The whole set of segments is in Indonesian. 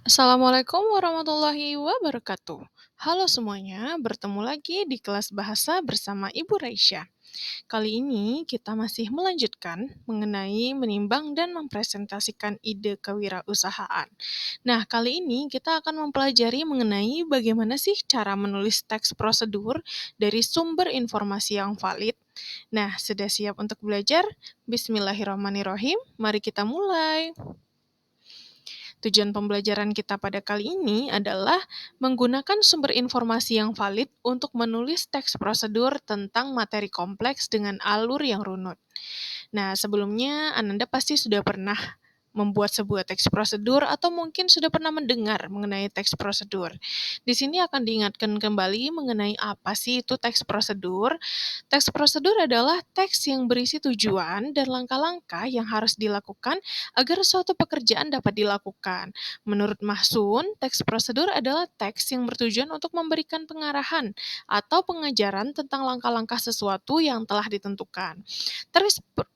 Assalamualaikum warahmatullahi wabarakatuh. Halo semuanya, bertemu lagi di kelas bahasa bersama Ibu Raisya. Kali ini kita masih melanjutkan mengenai menimbang dan mempresentasikan ide kewirausahaan. Nah, kali ini kita akan mempelajari mengenai bagaimana sih cara menulis teks prosedur dari sumber informasi yang valid. Nah, sudah siap untuk belajar? Bismillahirrahmanirrahim, mari kita mulai. Tujuan pembelajaran kita pada kali ini adalah menggunakan sumber informasi yang valid untuk menulis teks prosedur tentang materi kompleks dengan alur yang runut. Nah, sebelumnya Ananda pasti sudah pernah membuat sebuah teks prosedur atau mungkin sudah pernah mendengar mengenai teks prosedur. Di sini akan diingatkan kembali mengenai apa sih itu teks prosedur. Teks prosedur adalah teks yang berisi tujuan dan langkah-langkah yang harus dilakukan agar suatu pekerjaan dapat dilakukan. Menurut Mahsun, teks prosedur adalah teks yang bertujuan untuk memberikan pengarahan atau pengajaran tentang langkah-langkah sesuatu yang telah ditentukan.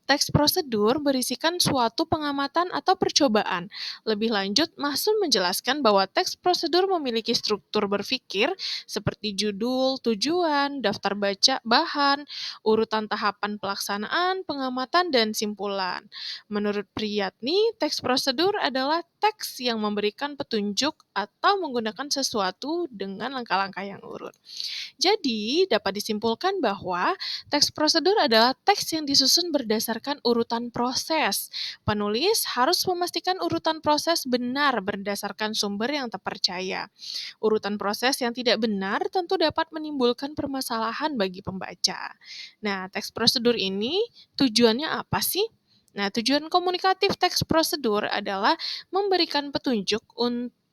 Teks prosedur berisikan suatu pengamatan atau percobaan. Lebih lanjut, Mahsun menjelaskan bahwa teks prosedur memiliki struktur berpikir seperti judul, tujuan, daftar baca, bahan, urutan tahapan pelaksanaan, pengamatan, dan simpulan. Menurut Priyatni, teks prosedur adalah teks yang memberikan petunjuk atau menggunakan sesuatu dengan langkah-langkah yang urut. Jadi, dapat disimpulkan bahwa teks prosedur adalah teks yang disusun berdasarkan urutan proses. Penulis harus memastikan urutan proses benar berdasarkan sumber yang terpercaya. Urutan proses yang tidak benar tentu dapat menimbulkan permasalahan bagi pembaca. Nah, teks prosedur ini tujuannya apa sih? Nah, tujuan komunikatif teks prosedur adalah memberikan petunjuk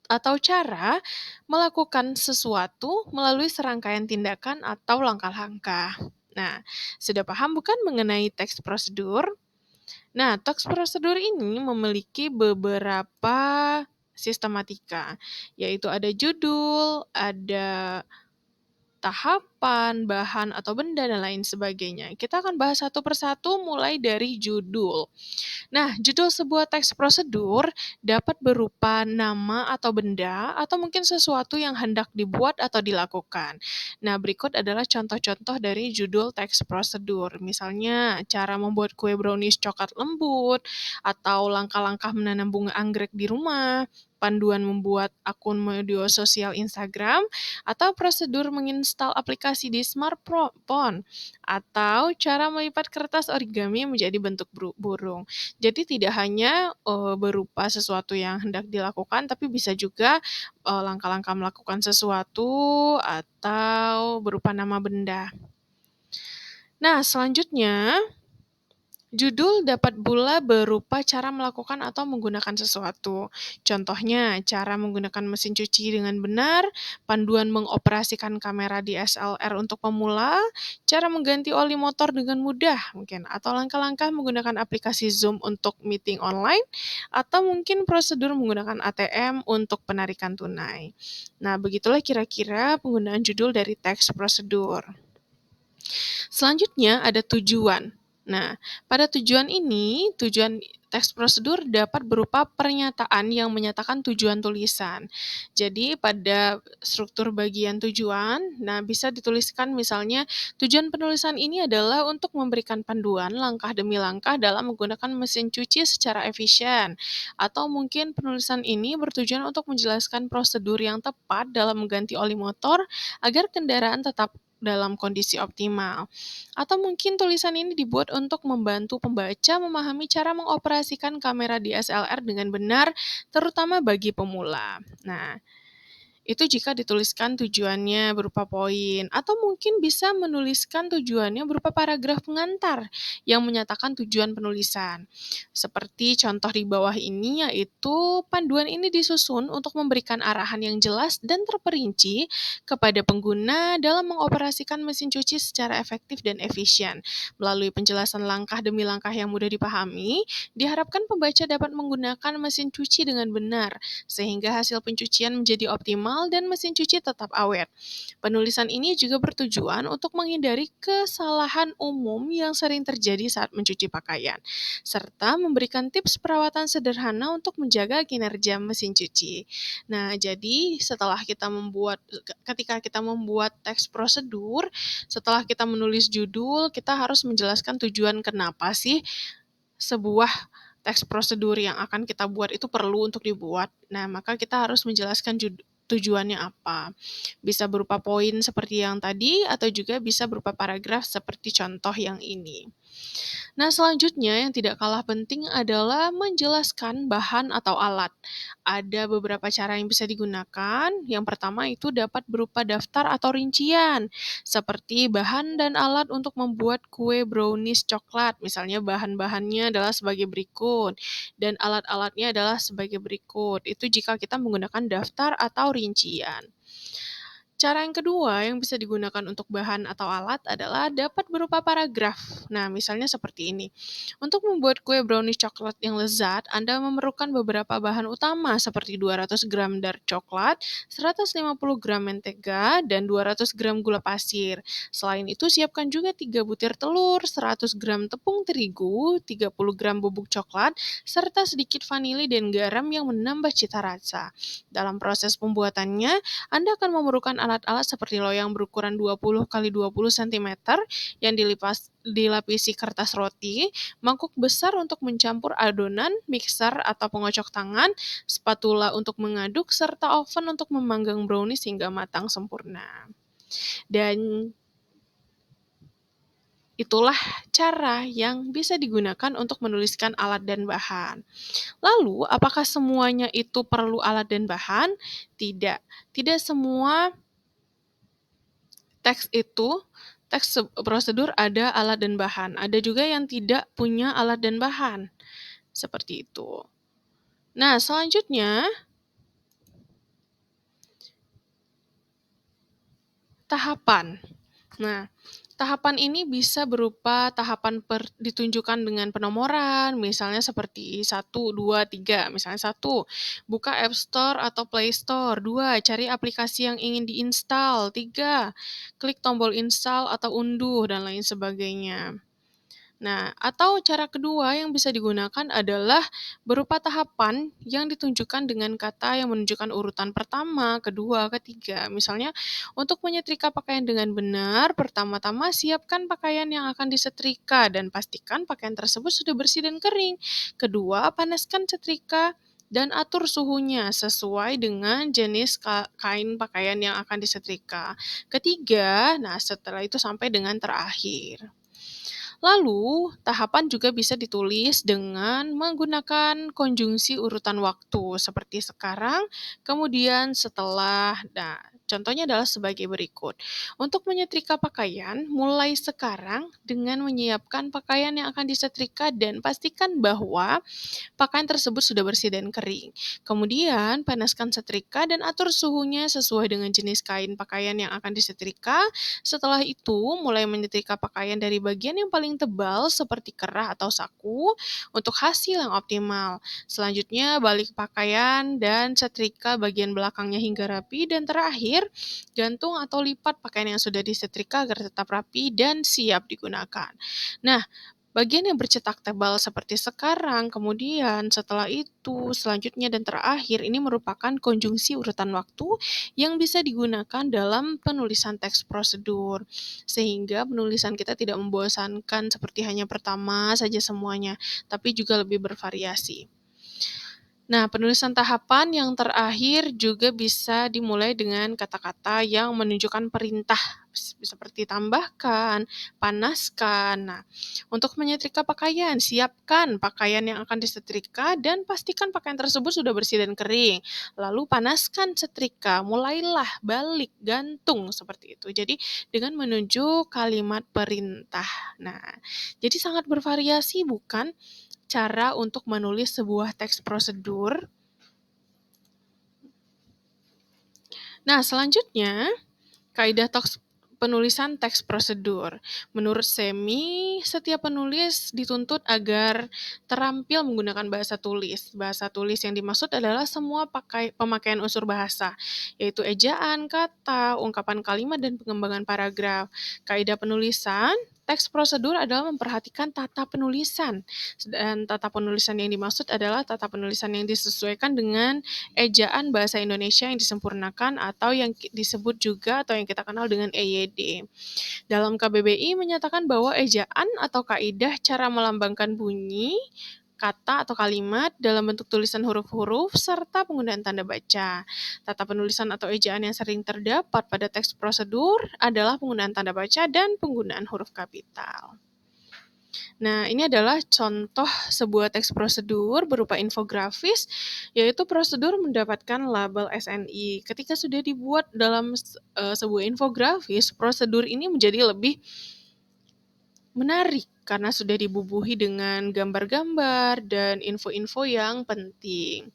atau cara melakukan sesuatu melalui serangkaian tindakan atau langkah-langkah. Nah, sudah paham bukan mengenai teks prosedur? Nah, teks prosedur ini memiliki beberapa sistematika, yaitu ada judul, ada tahapan, bahan atau benda, dan lain sebagainya. Kita akan bahas satu persatu mulai dari judul. Nah, judul sebuah teks prosedur dapat berupa nama atau benda, atau mungkin sesuatu yang hendak dibuat atau dilakukan. Nah, berikut adalah contoh-contoh dari judul teks prosedur. Misalnya, cara membuat kue brownies coklat lembut, atau langkah-langkah menanam bunga anggrek di rumah, panduan membuat akun media sosial Instagram, atau prosedur menginstal aplikasi di smartphone, atau cara melipat kertas origami menjadi bentuk burung. Jadi tidak hanya berupa sesuatu yang hendak dilakukan, tapi bisa juga langkah-langkah melakukan sesuatu atau berupa nama benda. Nah, selanjutnya, judul dapat pula berupa cara melakukan atau menggunakan sesuatu. Contohnya, cara menggunakan mesin cuci dengan benar, panduan mengoperasikan kamera DSLR untuk pemula, cara mengganti oli motor dengan mudah mungkin, atau langkah-langkah menggunakan aplikasi Zoom untuk meeting online, atau mungkin prosedur menggunakan ATM untuk penarikan tunai. Nah, begitulah kira-kira penggunaan judul dari teks prosedur. Selanjutnya ada tujuan. Nah, pada tujuan ini, tujuan teks prosedur dapat berupa pernyataan yang menyatakan tujuan tulisan. Jadi, pada struktur bagian tujuan, nah bisa dituliskan misalnya, tujuan penulisan ini adalah untuk memberikan panduan langkah demi langkah dalam menggunakan mesin cuci secara efisien. Atau mungkin penulisan ini bertujuan untuk menjelaskan prosedur yang tepat dalam mengganti oli motor agar kendaraan tetap dalam kondisi optimal. Atau mungkin tulisan ini dibuat untuk membantu pembaca memahami cara mengoperasikan kamera DSLR dengan benar, terutama bagi pemula. Nah, itu jika dituliskan tujuannya berupa poin, atau mungkin bisa menuliskan tujuannya berupa paragraf pengantar yang menyatakan tujuan penulisan. Seperti contoh di bawah ini, yaitu panduan ini disusun untuk memberikan arahan yang jelas dan terperinci kepada pengguna dalam mengoperasikan mesin cuci secara efektif dan efisien. Melalui penjelasan langkah demi langkah yang mudah dipahami, diharapkan pembaca dapat menggunakan mesin cuci dengan benar, sehingga hasil pencucian menjadi optimal optimal dan mesin cuci tetap awet. Penulisan ini juga bertujuan untuk menghindari kesalahan umum yang sering terjadi saat mencuci pakaian, serta memberikan tips perawatan sederhana untuk menjaga kinerja mesin cuci. Nah, jadi ketika kita membuat teks prosedur, setelah kita menulis judul, kita harus menjelaskan tujuan kenapa sih sebuah teks prosedur yang akan kita buat itu perlu untuk dibuat. Nah, maka kita harus menjelaskan tujuannya apa. Bisa berupa poin seperti yang tadi, atau juga bisa berupa paragraf seperti contoh yang ini. Nah, selanjutnya yang tidak kalah penting adalah menjelaskan bahan atau alat. Ada beberapa cara yang bisa digunakan. Yang pertama itu dapat berupa daftar atau rincian, seperti bahan dan alat untuk membuat kue brownies coklat. Misalnya bahan-bahannya adalah sebagai berikut, dan alat-alatnya adalah sebagai berikut. Itu jika kita menggunakan daftar atau rincian. Cara yang kedua yang bisa digunakan untuk bahan atau alat adalah dapat berupa paragraf. Nah, misalnya seperti ini. Untuk membuat kue brownies coklat yang lezat, Anda memerlukan beberapa bahan utama seperti 200 gram dark coklat, 150 gram mentega, dan 200 gram gula pasir. Selain itu, siapkan juga 3 butir telur, 100 gram tepung terigu, 30 gram bubuk coklat, serta sedikit vanili dan garam yang menambah cita rasa. Dalam proses pembuatannya, Anda akan memerlukan alat-alat seperti loyang berukuran 20 kali 20 cm yang dilapisi kertas roti, mangkuk besar untuk mencampur adonan, mixer atau pengocok tangan, spatula untuk mengaduk, serta oven untuk memanggang brownies hingga matang sempurna. Dan itulah cara yang bisa digunakan untuk menuliskan alat dan bahan. Lalu, apakah semuanya itu perlu alat dan bahan? Tidak. Tidak semua teks prosedur ada alat dan bahan. Ada juga yang tidak punya alat dan bahan. Seperti itu. Nah, selanjutnya, tahapan. Nah, tahapan ini bisa berupa tahapan ditunjukkan dengan penomoran, misalnya seperti 1, 2, 3. Misalnya 1, buka App Store atau Play Store. 2, cari aplikasi yang ingin diinstal. 3, klik tombol install atau unduh, dan lain sebagainya. Nah, atau cara kedua yang bisa digunakan adalah berupa tahapan yang ditunjukkan dengan kata yang menunjukkan urutan pertama, kedua, ketiga. Misalnya, untuk menyetrika pakaian dengan benar, pertama-tama siapkan pakaian yang akan disetrika dan pastikan pakaian tersebut sudah bersih dan kering. Kedua, panaskan setrika dan atur suhunya sesuai dengan jenis kain pakaian yang akan disetrika. Ketiga, nah setelah itu sampai dengan terakhir. Lalu, tahapan juga bisa ditulis dengan menggunakan konjungsi urutan waktu, seperti sekarang, kemudian setelah. Nah, contohnya adalah sebagai berikut. Untuk menyetrika pakaian, mulai sekarang dengan menyiapkan pakaian yang akan disetrika dan pastikan bahwa pakaian tersebut sudah bersih dan kering. Kemudian, panaskan setrika dan atur suhunya sesuai dengan jenis kain pakaian yang akan disetrika. Setelah itu, mulai menyetrika pakaian dari bagian yang paling tebal seperti kerah atau saku untuk hasil yang optimal. Selanjutnya, balik pakaian dan setrika bagian belakangnya hingga rapi. Dan terakhir, gantung atau lipat pakaian yang sudah disetrika agar tetap rapi dan siap digunakan. Nah, bagian yang bercetak tebal seperti sekarang, kemudian setelah itu, selanjutnya dan terakhir, ini merupakan konjungsi urutan waktu yang bisa digunakan dalam penulisan teks prosedur. Sehingga penulisan kita tidak membosankan seperti hanya pertama saja semuanya, tapi juga lebih bervariasi. Nah, penulisan tahapan yang terakhir juga bisa dimulai dengan kata-kata yang menunjukkan perintah, seperti tambahkan, panaskan. Nah, untuk menyetrika pakaian, siapkan pakaian yang akan disetrika dan pastikan pakaian tersebut sudah bersih dan kering. Lalu panaskan setrika, mulailah balik, gantung, seperti itu. Jadi, dengan menunjuk kalimat perintah. Nah, jadi sangat bervariasi, bukan? Cara untuk menulis sebuah teks prosedur. Nah, selanjutnya, kaidah penulisan teks prosedur. Menurut Semi, ini, setiap penulis dituntut agar terampil menggunakan bahasa tulis. Bahasa tulis yang dimaksud adalah semua pemakaian unsur bahasa, yaitu ejaan, kata, ungkapan kalimat, dan pengembangan paragraf. Kaidah penulisan, teks prosedur adalah memperhatikan tata penulisan, dan tata penulisan yang dimaksud adalah tata penulisan yang disesuaikan dengan ejaan bahasa Indonesia yang disempurnakan atau yang disebut juga atau yang kita kenal dengan EYD. Dalam KBBI menyatakan bahwa ejaan atau kaidah cara melambangkan bunyi, kata atau kalimat dalam bentuk tulisan huruf-huruf, serta penggunaan tanda baca. Tata penulisan atau ejaan yang sering terdapat pada teks prosedur adalah penggunaan tanda baca dan penggunaan huruf kapital. Nah, ini adalah contoh sebuah teks prosedur berupa infografis, yaitu prosedur mendapatkan label SNI. Ketika sudah dibuat dalam sebuah infografis, prosedur ini menjadi lebih menarik karena sudah dibubuhi dengan gambar-gambar dan info-info yang penting.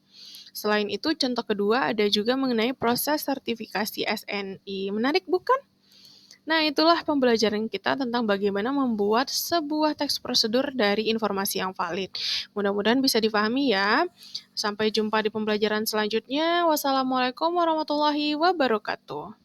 Selain itu, contoh kedua ada juga mengenai proses sertifikasi SNI. Menarik bukan? Nah, itulah pembelajaran kita tentang bagaimana membuat sebuah teks prosedur dari informasi yang valid. Mudah-mudahan bisa dipahami ya. Sampai jumpa di pembelajaran selanjutnya. Wassalamualaikum warahmatullahi wabarakatuh.